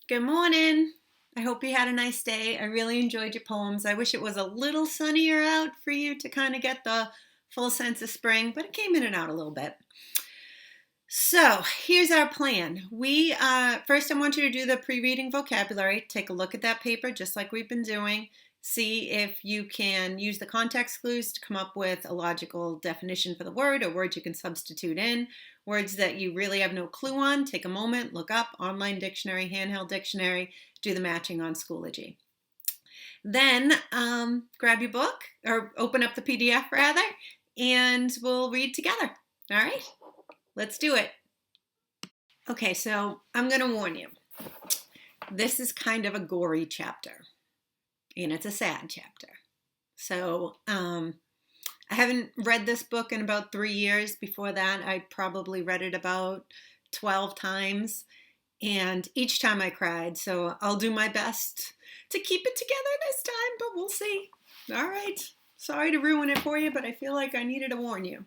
Good morning. I hope you had a nice day. I really enjoyed your poems. I wish it was a little sunnier out for you to kind of get the full sense of spring, but it came in and out a little bit. So here's our plan. First, I want you to do the pre-reading vocabulary. Take a look at that paper, just like we've been doing. See if you can use the context clues to come up with a logical definition for the word or words you can substitute in. Words that you really have no clue on, take a moment, look up online dictionary, handheld dictionary, do the matching on Schoology. Then grab your book or open up the PDF rather, and we'll read together. All right, let's do it. Okay, so I'm going to warn you. This is kind of a gory chapter, and it's a sad chapter. So I haven't read this book in about 3 years. Before that, I probably read it about 12 times, and each time I cried. So I'll do my best to keep it together this time, but we'll see. All right. Sorry to ruin it for you, but I feel like I needed to warn you.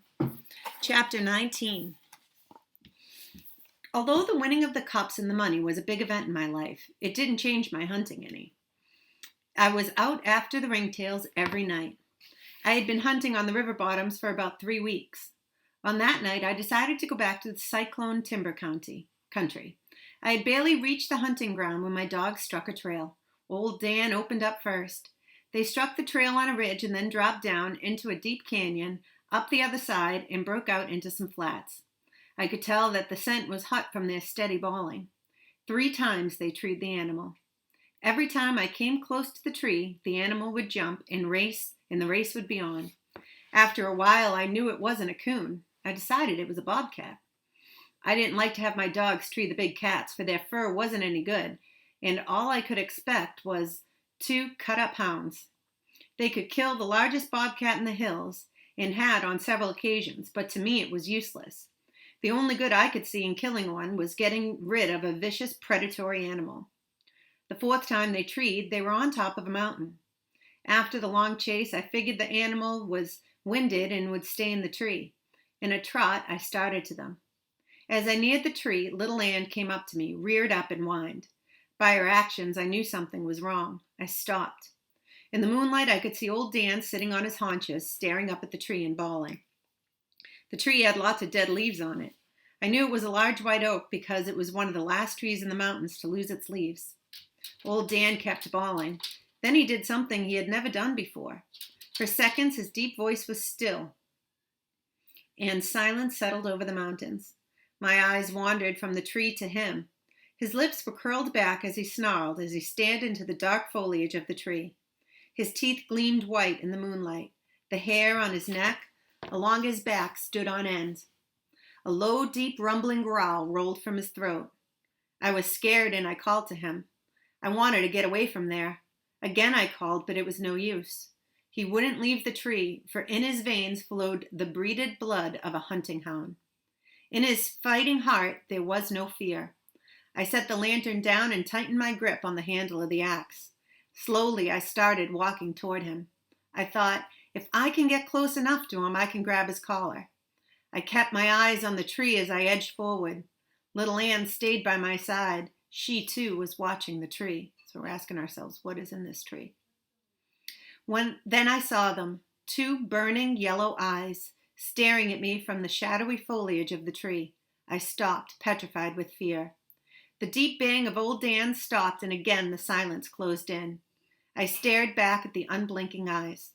Chapter 19. Although the winning of the cups and the money was a big event in my life, it didn't change my hunting any. I was out after the ringtails every night. I had been hunting on the river bottoms for about 3 weeks. On that night, I decided to go back to the cyclone timber country. I had barely reached the hunting ground when my dogs struck a trail. Old Dan opened up first. They struck the trail on a ridge and then dropped down into a deep canyon, up the other side, and broke out into some flats. I could tell that the scent was hot from their steady bawling. 3 times they treed the animal. Every time I came close to the tree, the animal would jump and the race would be on. After a while, I knew it wasn't a coon. I decided it was a bobcat. I didn't like to have my dogs tree the big cats, for their fur wasn't any good, and all I could expect was 2 cut-up hounds. They could kill the largest bobcat in the hills, and had on several occasions, but to me it was useless. The only good I could see in killing one was getting rid of a vicious predatory animal. The 4th time they treed, they were on top of a mountain. After the long chase, I figured the animal was winded and would stay in the tree. In a trot, I started to them. As I neared the tree, little Ann came up to me, reared up and whined. By her actions, I knew something was wrong. I stopped. In the moonlight, I could see old Dan sitting on his haunches, staring up at the tree and bawling. The tree had lots of dead leaves on it. I knew it was a large white oak because it was one of the last trees in the mountains to lose its leaves. Old Dan kept bawling. Then he did something he had never done before. For seconds, his deep voice was still, and silence settled over the mountains. My eyes wandered from the tree to him. His lips were curled back as he snarled as he stared into the dark foliage of the tree. His teeth gleamed white in the moonlight. The hair on his neck, along his back, stood on end. A low, deep, rumbling growl rolled from his throat. I was scared and I called to him. I wanted to get away from there. Again I called, but it was no use. He wouldn't leave the tree, for in his veins flowed the breeded blood of a hunting hound. In his fighting heart there was no fear. I set the lantern down and tightened my grip on the handle of the axe. Slowly I started walking toward him. I thought, if I can get close enough to him, I can grab his collar. I kept my eyes on the tree as I edged forward. Little Ann stayed by my side. She, too, was watching the tree. So we're asking ourselves, what is in this tree? Then I saw them, 2 burning yellow eyes, staring at me from the shadowy foliage of the tree. I stopped, petrified with fear. The deep bang of old Dan stopped, and again the silence closed in. I stared back at the unblinking eyes.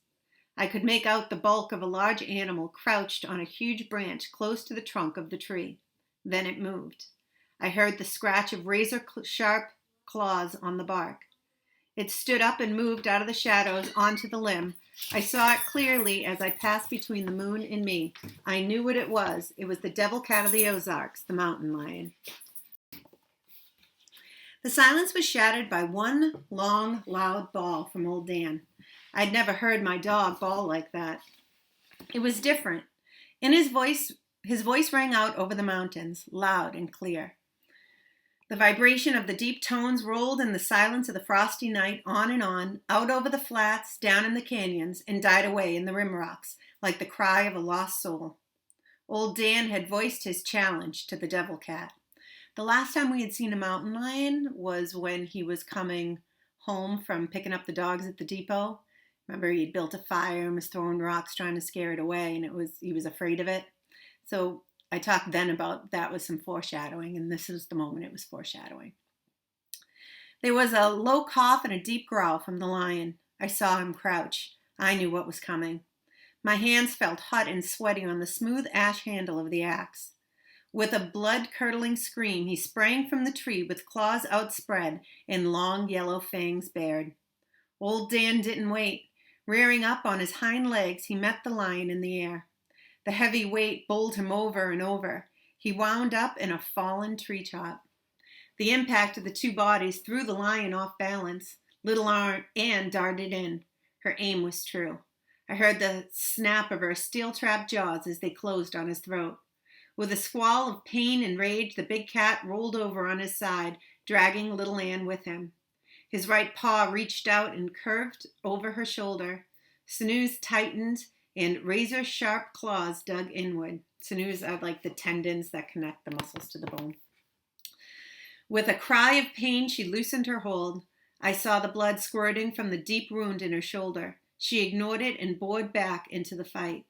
I could make out the bulk of a large animal crouched on a huge branch close to the trunk of the tree. Then it moved. I heard the scratch of razor-sharp claws on the bark. It stood up and moved out of the shadows onto the limb. I saw it clearly as I passed between the moon and me. I knew what it was. It was the devil cat of the Ozarks, the mountain lion. The silence was shattered by one long, loud bawl from old Dan. I'd never heard my dog bawl like that. It was different. In his voice rang out over the mountains, loud and clear. The vibration of the deep tones rolled in the silence of the frosty night on and on, out over the flats, down in the canyons, and died away in the rim rocks, like the cry of a lost soul. Old Dan had voiced his challenge to the devil cat. The last time we had seen a mountain lion was when he was coming home from picking up the dogs at the depot. Remember, he'd built a fire and was throwing rocks trying to scare it away, and he was afraid of it. So I talked then about that was some foreshadowing, and this is the moment it was foreshadowing. There was a low cough and a deep growl from the lion. I saw him crouch. I knew what was coming. My hands felt hot and sweaty on the smooth ash handle of the axe. With a blood-curdling scream, he sprang from the tree with claws outspread and long yellow fangs bared. Old Dan didn't wait. Rearing up on his hind legs, he met the lion in the air. The heavy weight bowled him over and over. He wound up in a fallen treetop. The impact of the two bodies threw the lion off balance. Little Ann darted in. Her aim was true. I heard the snap of her steel-trapped jaws as they closed on his throat. With a squall of pain and rage, the big cat rolled over on his side, dragging little Ann with him. His right paw reached out and curved over her shoulder. Sinews tightened, and razor-sharp claws dug inward. Sinews are like the tendons that connect the muscles to the bone. With a cry of pain, she loosened her hold. I saw the blood squirting from the deep wound in her shoulder. She ignored it and bored back into the fight.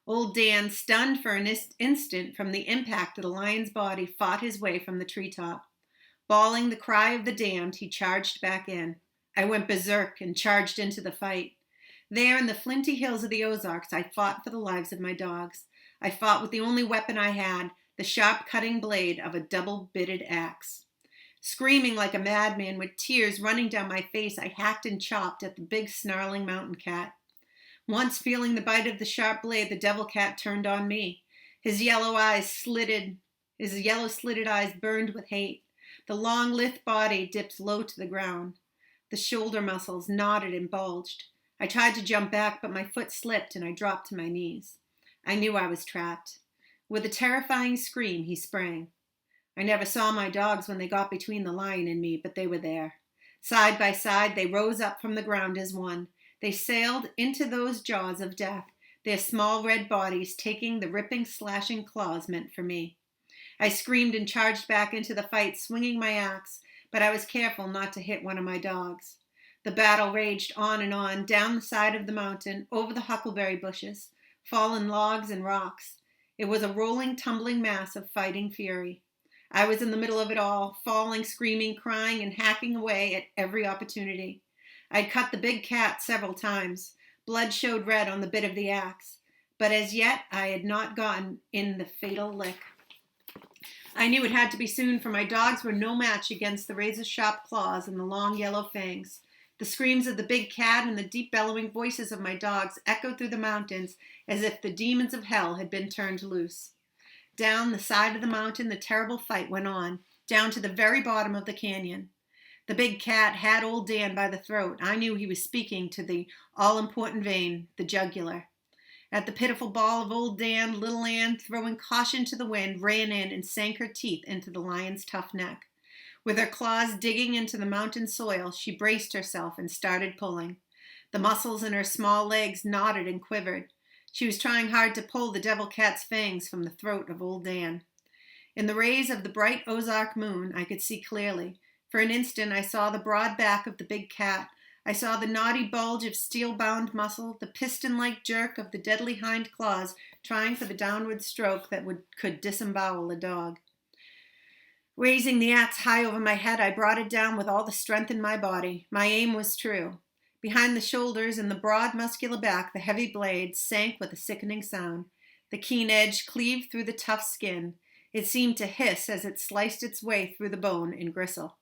Old Dan, stunned for an instant from the impact of the lion's body, fought his way from the treetop. Bawling the cry of the damned, he charged back in. I went berserk and charged into the fight. There in the flinty hills of the Ozarks, I fought for the lives of my dogs. I fought with the only weapon I had, the sharp cutting blade of a double-bitted axe. Screaming like a madman with tears running down my face, I hacked and chopped at the big snarling mountain cat. Once feeling the bite of the sharp blade, the devil cat turned on me. His yellow slitted eyes burned with hate. The long, lithe body dipped low to the ground. The shoulder muscles knotted and bulged. I tried to jump back, but my foot slipped and I dropped to my knees. I knew I was trapped. With a terrifying scream, he sprang. I never saw my dogs when they got between the lion and me, but they were there. Side by side, they rose up from the ground as one. They sailed into those jaws of death, their small red bodies taking the ripping, slashing claws meant for me. I screamed and charged back into the fight, swinging my axe, but I was careful not to hit one of my dogs. The battle raged on, down the side of the mountain, over the huckleberry bushes, fallen logs and rocks. It was a rolling, tumbling mass of fighting fury. I was in the middle of it all, falling, screaming, crying, and hacking away at every opportunity. I'd cut the big cat several times. Blood showed red on the bit of the axe. But as yet, I had not gotten in the fatal lick. I knew it had to be soon, for my dogs were no match against the razor-sharp claws and the long yellow fangs. The screams of the big cat and the deep bellowing voices of my dogs echoed through the mountains as if the demons of hell had been turned loose. Down the side of the mountain, the terrible fight went on, down to the very bottom of the canyon. The big cat had old Dan by the throat. I knew he was speaking to the all-important vein, the jugular. At the pitiful bawl of old Dan, little Ann, throwing caution to the wind, ran in and sank her teeth into the lion's tough neck. With her claws digging into the mountain soil, she braced herself and started pulling. The muscles in her small legs knotted and quivered. She was trying hard to pull the devil cat's fangs from the throat of old Dan. In the rays of the bright Ozark moon, I could see clearly. For an instant, I saw the broad back of the big cat. I saw the knotty bulge of steel-bound muscle, the piston-like jerk of the deadly hind claws trying for the downward stroke that could disembowel a dog. Raising the axe high over my head, I brought it down with all the strength in my body. My aim was true. Behind the shoulders and the broad, muscular back, the heavy blade sank with a sickening sound. The keen edge cleaved through the tough skin. It seemed to hiss as it sliced its way through the bone and gristle.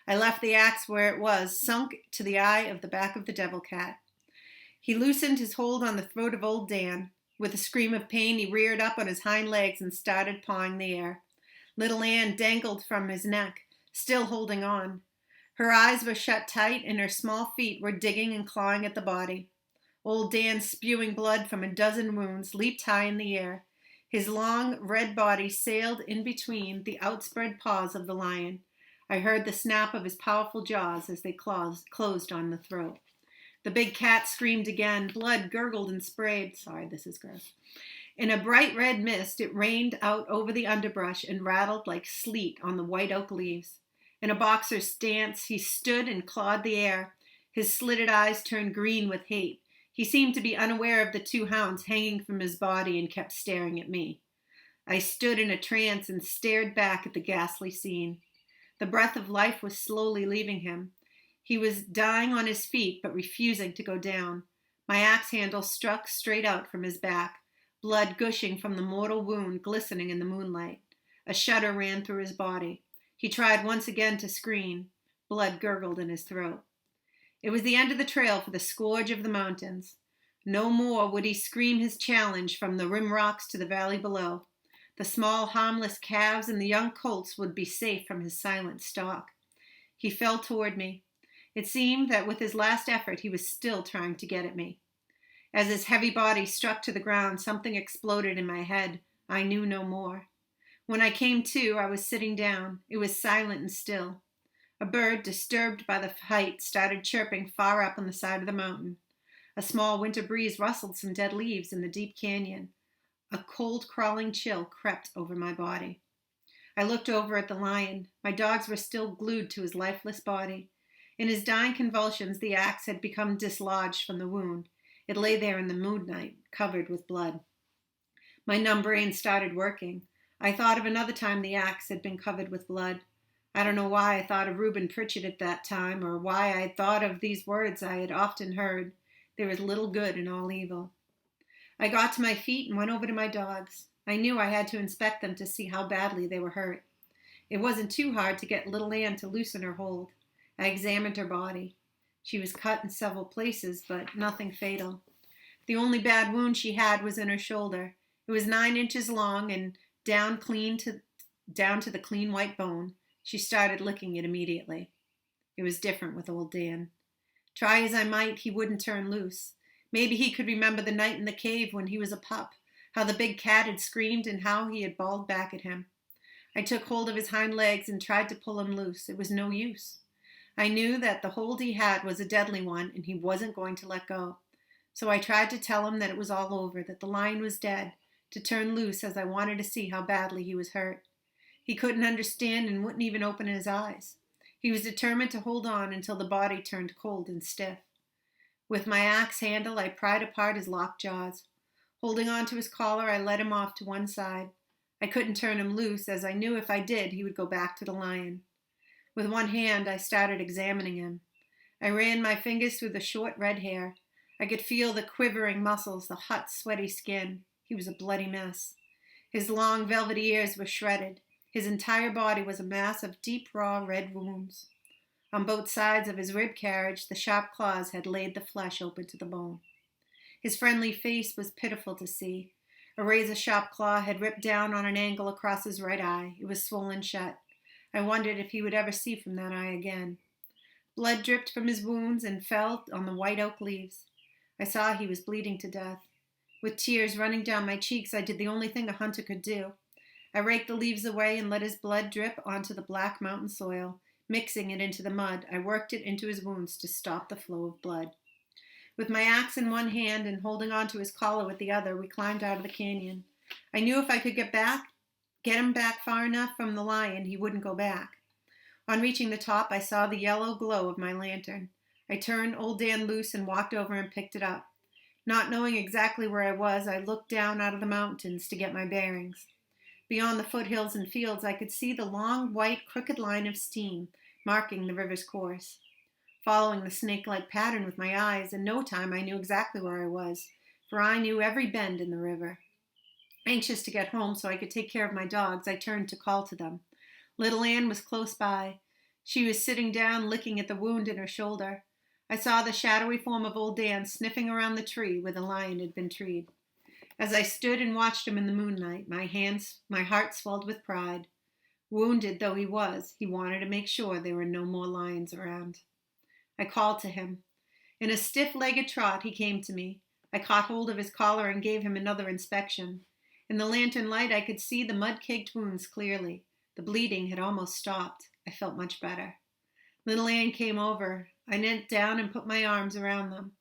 I left the axe where it was, sunk to the eye of the back of the devil cat. He loosened his hold on the throat of old Dan. With a scream of pain, he reared up on his hind legs and started pawing the air. Little Ann dangled from his neck, still holding on. Her eyes were shut tight, and her small feet were digging and clawing at the body. Old Dan, spewing blood from a dozen wounds, leaped high in the air. His long, red body sailed in between the outspread paws of the lion. I heard the snap of his powerful jaws as they closed on the throat. The big cat screamed again. Blood gurgled and sprayed. Sorry, this is gross. In a bright red mist, it rained out over the underbrush and rattled like sleet on the white oak leaves. In a boxer's stance, he stood and clawed the air. His slitted eyes turned green with hate. He seemed to be unaware of the two hounds hanging from his body and kept staring at me. I stood in a trance and stared back at the ghastly scene. The breath of life was slowly leaving him. He was dying on his feet, but refusing to go down. My axe handle struck straight out from his back, blood gushing from the mortal wound glistening in the moonlight. A shudder ran through his body. He tried once again to scream. Blood gurgled in his throat. It was the end of the trail for the scourge of the mountains. No more would he scream his challenge from the rim rocks to the valley below. The small, harmless calves and the young colts would be safe from his silent stalk. He fell toward me. It seemed that with his last effort, he was still trying to get at me. As his heavy body struck to the ground, something exploded in my head. I knew no more. When I came to, I was sitting down. It was silent and still. A bird, disturbed by the height, started chirping far up on the side of the mountain. A small winter breeze rustled some dead leaves in the deep canyon. A cold, crawling chill crept over my body. I looked over at the lion. My dogs were still glued to his lifeless body. In his dying convulsions, the axe had become dislodged from the wound. It lay there in the moonlight, covered with blood. My numb brain started working. I thought of another time the axe had been covered with blood. I don't know why I thought of Reuben Pritchett at that time, or why I thought of these words I had often heard. There is little good in all evil. I got to my feet and went over to my dogs. I knew I had to inspect them to see how badly they were hurt. It wasn't too hard to get little Ann to loosen her hold. I examined her body. She was cut in several places, but nothing fatal. The only bad wound she had was in her shoulder. It was 9 inches long and down to the clean white bone. She started licking it immediately. It was different with old Dan. Try as I might, he wouldn't turn loose. Maybe he could remember the night in the cave when he was a pup, how the big cat had screamed and how he had bawled back at him. I took hold of his hind legs and tried to pull him loose. It was no use. I knew that the hold he had was a deadly one and he wasn't going to let go. So I tried to tell him that it was all over, that the lion was dead, to turn loose as I wanted to see how badly he was hurt. He couldn't understand and wouldn't even open his eyes. He was determined to hold on until the body turned cold and stiff. With my axe handle, I pried apart his locked jaws. Holding on to his collar, I led him off to one side. I couldn't turn him loose, as I knew if I did, he would go back to the lion. With one hand, I started examining him. I ran my fingers through the short red hair. I could feel the quivering muscles, the hot, sweaty skin. He was a bloody mess. His long, velvety ears were shredded. His entire body was a mass of deep, raw, red wounds. On both sides of his rib carriage, the sharp claws had laid the flesh open to the bone. His friendly face was pitiful to see. A razor-sharp claw had ripped down on an angle across his right eye. It was swollen shut. I wondered if he would ever see from that eye again. Blood dripped from his wounds and fell on the white oak leaves. I saw he was bleeding to death. With tears running down my cheeks, I did the only thing a hunter could do. I raked the leaves away and let his blood drip onto the black mountain soil. Mixing it into the mud, I worked it into his wounds to stop the flow of blood. With my axe in one hand and holding on to his collar with the other, we climbed out of the canyon. I knew if I could get him back far enough from the lion, he wouldn't go back. On reaching the top, I saw the yellow glow of my lantern. I turned old Dan loose and walked over and picked it up. Not knowing exactly where I was, I looked down out of the mountains to get my bearings. Beyond the foothills and fields, I could see the long, white, crooked line of steam marking the river's course. Following the snake-like pattern with my eyes, in no time I knew exactly where I was, for I knew every bend in the river. Anxious to get home so I could take care of my dogs, I turned to call to them. Little Ann was close by. She was sitting down, licking at the wound in her shoulder. I saw the shadowy form of old Dan sniffing around the tree where the lion had been treed. As I stood and watched him in the moonlight, my heart swelled with pride. Wounded though he was, he wanted to make sure there were no more lions around. I called to him. In a stiff-legged trot, he came to me. I caught hold of his collar and gave him another inspection. In the lantern light, I could see the mud-caked wounds clearly. The bleeding had almost stopped. I felt much better. Little Ann came over. I knelt down and put my arms around them.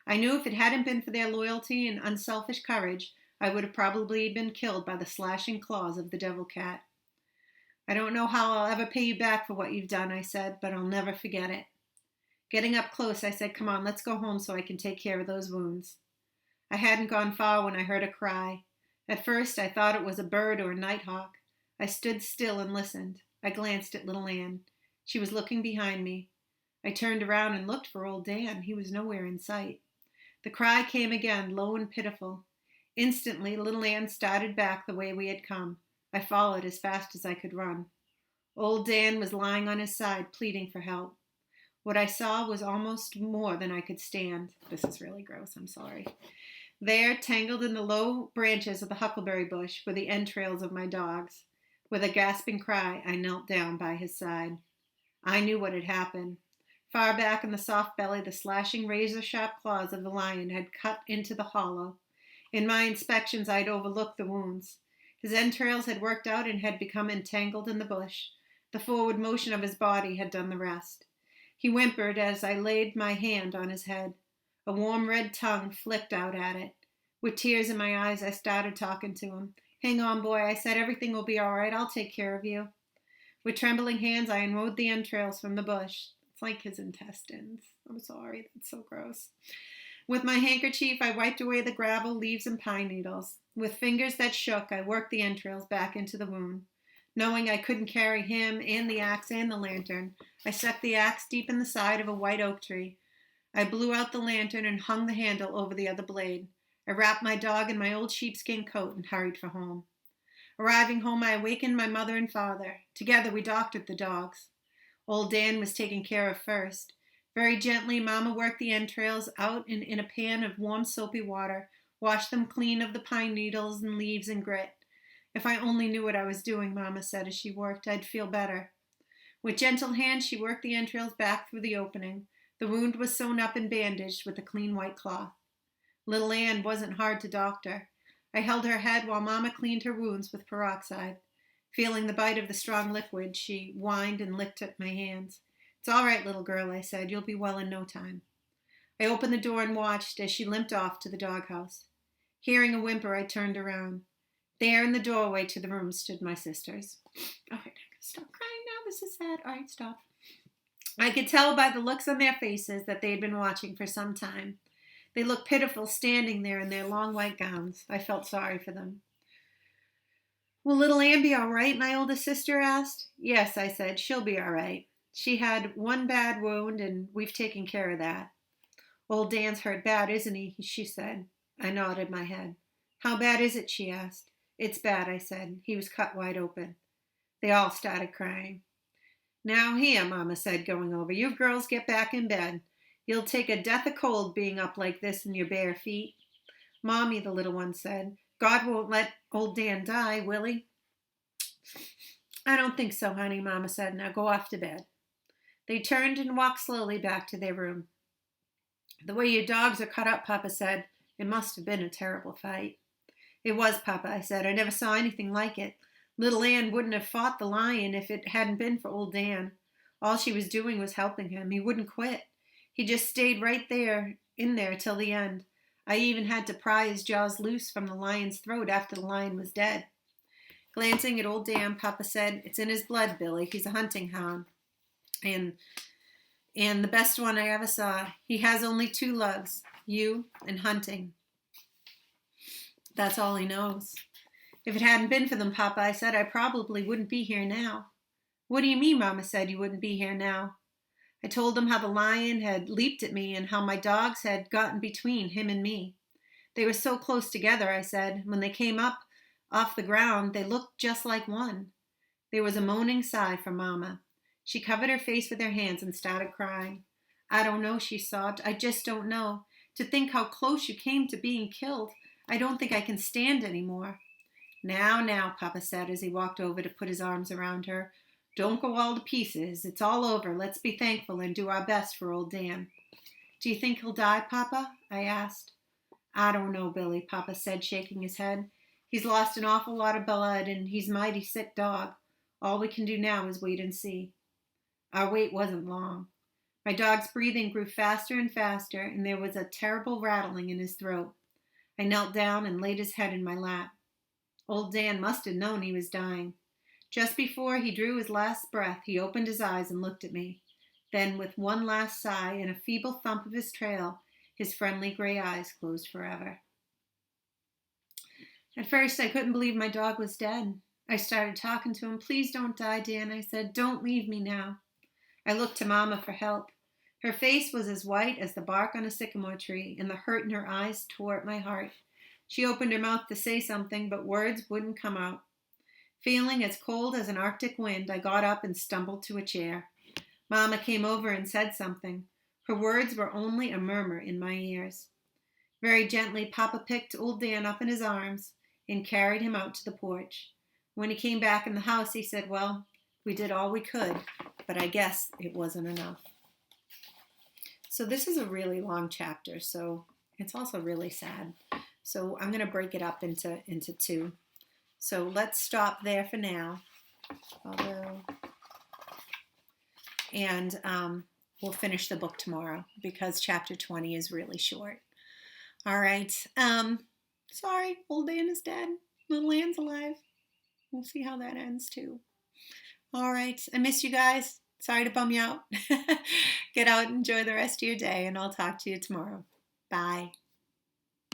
I knew if it hadn't been for their loyalty and unselfish courage, I would have probably been killed by the slashing claws of the devil cat. I don't know how I'll ever pay you back for what you've done, I said, but I'll never forget it. Getting up close, I said, come on, let's go home so I can take care of those wounds. I hadn't gone far when I heard a cry. At first, I thought it was a bird or a nighthawk. I stood still and listened. I glanced at little Ann. She was looking behind me. I turned around and looked for old Dan. He was nowhere in sight. The cry came again, low and pitiful. Instantly, little Ann started back the way we had come. I followed as fast as I could run. Old Dan was lying on his side, pleading for help. What I saw was almost more than I could stand. This is really gross, I'm sorry. There, tangled in the low branches of the huckleberry bush, were the entrails of my dogs. With a gasping cry, I knelt down by his side. I knew what had happened. Far back in the soft belly, the slashing razor-sharp claws of the lion had cut into the hollow. In my inspections, I had overlooked the wounds. His entrails had worked out and had become entangled in the bush. The forward motion of his body had done the rest. He whimpered as I laid my hand on his head. A warm red tongue flicked out at it. With tears in my eyes, I started talking to him. Hang on, boy, I said, everything will be all right. I'll take care of you. With trembling hands, I unrowed the entrails from the bush. It's like his intestines. I'm sorry, that's so gross. With my handkerchief, I wiped away the gravel, leaves, and pine needles. With fingers that shook, I worked the entrails back into the wound. Knowing I couldn't carry him and the axe and the lantern, I stuck the axe deep in the side of a white oak tree. I blew out the lantern and hung the handle over the other blade. I wrapped my dog in my old sheepskin coat and hurried for home. Arriving home, I awakened my mother and father. Together, we doctored the dogs. Old Dan was taken care of first. Very gently, Mama worked the entrails out in a pan of warm, soapy water, washed them clean of the pine needles and leaves and grit. If I only knew what I was doing, Mama said as she worked, I'd feel better. With gentle hands, she worked the entrails back through the opening. The wound was sewn up and bandaged with a clean white cloth. Little Ann wasn't hard to doctor. I held her head while Mama cleaned her wounds with peroxide. Feeling the bite of the strong liquid, she whined and licked at my hands. It's all right, little girl, I said. You'll be well in no time. I opened the door and watched as she limped off to the doghouse. Hearing a whimper, I turned around. There in the doorway to the room stood my sisters. All right, I'm going to stop crying now. This is sad. All right, stop. I could tell by the looks on their faces that they had been watching for some time. They looked pitiful standing there in their long white gowns. I felt sorry for them. Will little Ann be all right? My oldest sister asked. Yes, I said. She'll be all right. She had one bad wound, and we've taken care of that. Old Dan's hurt bad, isn't he? She said. I nodded my head. How bad is it? She asked. It's bad, I said. He was cut wide open. They all started crying. Now here, Mama said, going over. You girls get back in bed. You'll take a death of cold being up like this in your bare feet. Mommy, the little one said, God won't let old Dan die, will he? I don't think so, honey, Mama said. Now go off to bed. They turned and walked slowly back to their room. The way your dogs are cut up, Papa said. It must have been a terrible fight. It was, Papa, I said. I never saw anything like it. Little Ann wouldn't have fought the lion if it hadn't been for old Dan. All she was doing was helping him. He wouldn't quit. He just stayed right there, in there till the end. I even had to pry his jaws loose from the lion's throat after the lion was dead. Glancing at old Dan, Papa said, It's in his blood, Billy. He's a hunting hound. And the best one I ever saw. He has only two loves, you and hunting. That's all he knows. If it hadn't been for them, Papa, I said, I probably wouldn't be here now. What do you mean, Mama said, you wouldn't be here now? I told him how the lion had leaped at me and how my dogs had gotten between him and me. They were so close together, I said. When they came up off the ground, they looked just like one. There was a moaning sigh from Mama. She covered her face with her hands and started crying. I don't know, she sobbed. I just don't know. To think how close you came to being killed. I don't think I can stand anymore. Now, Papa said as he walked over to put his arms around her. Don't go all to pieces. It's all over. Let's be thankful and do our best for old Dan. Do you think he'll die, Papa? I asked. I don't know, Billy, Papa said, shaking his head. He's lost an awful lot of blood, and he's a mighty sick dog. All we can do now is wait and see. Our wait wasn't long. My dog's breathing grew faster and faster, and there was a terrible rattling in his throat. I knelt down and laid his head in my lap. Old Dan must have known he was dying. Just before he drew his last breath, he opened his eyes and looked at me. Then, with one last sigh and a feeble thump of his trail, his friendly gray eyes closed forever. At first, I couldn't believe my dog was dead. I started talking to him. "Please don't die, Dan," I said. "Don't leave me now." I looked to Mama for help. Her face was as white as the bark on a sycamore tree, and the hurt in her eyes tore at my heart. She opened her mouth to say something, but words wouldn't come out. Feeling as cold as an Arctic wind, I got up and stumbled to a chair. Mama came over and said something. Her words were only a murmur in my ears. Very gently, Papa picked old Dan up in his arms and carried him out to the porch. When he came back in the house, he said, "Well, we did all we could, but I guess it wasn't enough." So this is a really long chapter, so it's also really sad. So I'm going to break it up into two. So let's stop there for now. And we'll finish the book tomorrow because chapter 20 is really short. All right. Sorry, old Dan is dead. Little Anne's alive. We'll see how that ends too. All right. I miss you guys. Sorry to bum you out. Get out and enjoy the rest of your day, and I'll talk to you tomorrow. Bye.